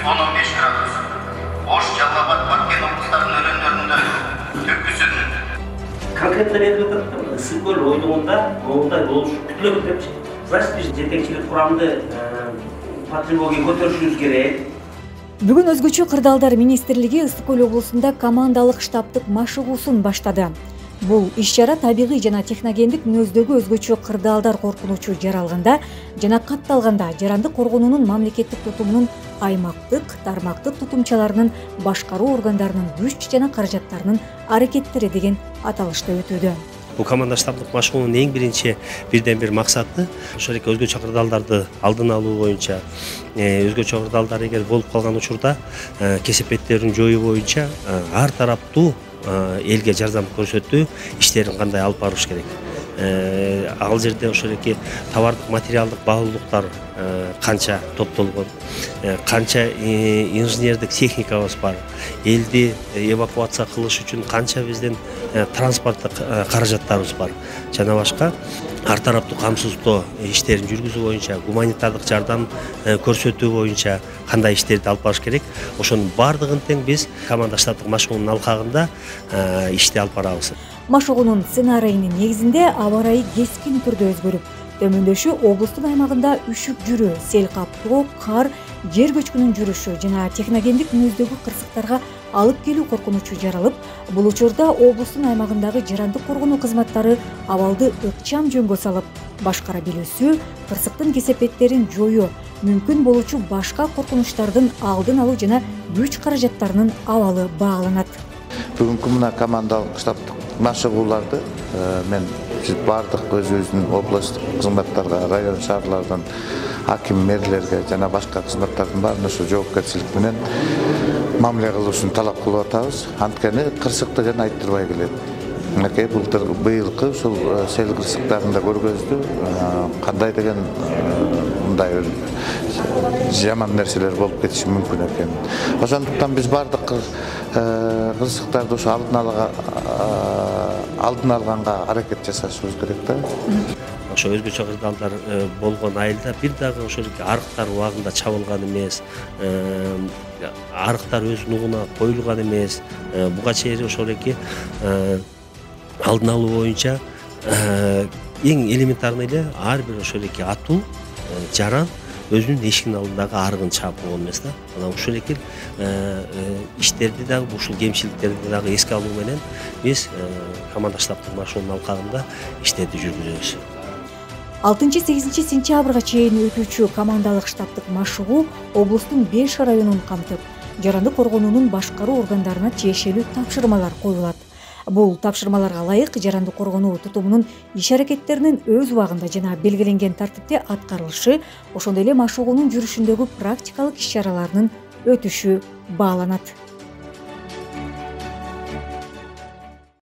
-15 градус. Ош, Жалал-Абад, Баткен облустарынын өрөндөрүндө түркүсүнүн. Конкретно берилип атат, ысык көл ойдоңунда моундай болушу күтүлөт депчи. Значит, биз жетекчилик курамды патрулга көтөрүшүбүз керек. Бүгүн Өзгөчө кырдаалдар министрлиги Ысык көл облусунда командалык штабтык машыгуусун баштады. Бул иш-чара табигый жана техногендик мүнөздөгү өзгөчө кырдаалдар коркунучу жаралганда жана катталганда жаранды коргоонунун мамлекеттик тутумунун аймактык, тармактык тутумчаларынын башкаруу органдарынын күч жана каражаттарынын аракеттери деген аталышта өтүүдө. Бул команда штабтык машыгуунун эң биринчи бирден бир максаты ошол эле өзгөчө кырдаалдарды алдын алуу боюнча, өзгөчө кырдаалдар эгер болуп калган учурда кесепеттерин жоюу боюнча ар тараптуу элге жардам көрсөтүү иштерин кандай алып барыш керек. Ал жерде ошол эки товардык материалдык баалуулуктар канча топтолгон, канча инженердик техникабыз бар, элди эвакуация кылыш үчүн канча биздин транспорттук каражаттарыбыз бар. Жана башка ар тараптуу камсыздоо иштерин жүргүзүү боюнча, гуманитардык жардам көрсөтүү боюнча кандай иштерди алып барыш керек. Ошонун бардыгын тең биз команда штабтык машыгуунун алкагында ишти алып барабыз. Машыгуунун сценарийинин негизинде аба ырайы кескин түрдө өзгөрүп, төмөндөшү облустун аймагында үшүк жүрүү, сел каптоо, кар, жер көчкүнүн жүрүшү жана техногендик мүнөздөгү кырсыктарга алып келүү коркунучу жаралып, бул учурда облустун аймагындагы жаранды коргонуу кызматтары абалды ыкчам жөнгө салып, башкара билүүсү, кырсыктын кесепеттерин жоюу, мүмкүн болуучу башка коркунучтардын алдын алуу жана күч каражаттарынын абалы бааланат. Бүгүнкү мына командалык штабтык машыгууларды мен бардык өзүбүздүн областтык кызматтарга, район шаарлардан аким мэрлерге жана башка кызматтардын баарына ушу жоопкерчилик менен мамиле кылуусун талап кылып атабыз. Анткени кырсыкты жана айттырбай келет. Мынакей быйылкы ушул сел кырсыктарында көргөздү кандай деген мындай жаман нерселер болуп кетиши мүмкүн экен. Ошондуктан биз бардык кырсыктарды ушу алдын алганга аракет жасашыбыз керек да. Ошо өзгөчө кырдаалдар болгон айылда бир дагы ошол арыктар убагында чабылган эмес, арыктар өз нугуна коюлган эмес. Буга чейин ошол эки алдын алуу боюнча эң элементарный эле ар бир ошол эки атуу жаран өзүнүн эшигинин алдындагы арыгын чаап болгон эмес да. Анан ушул эки иштерди дагы ушул кемчиликтерди дагы эске алуу менен биз команда штабтык машыгуунун алкагында иштерди жүргүзөбүз. 6-8 сентябрга чейин өтүүчү командалык штабтык машыгуу облустун 5 районун камтып, жаранды коргоонунун башкаруу органдарына тиешелүү тапшырмалар коюлат. Бул тапшырмаларга ылайык жаранды коргонуу тутумунун иш-аракеттеринин өз убагында жана белгиленген тартипте аткарылышы, ошондой эле машыгуунун жүрүшүндөгү практикалык иш-чараларынын өтүшү бааланат.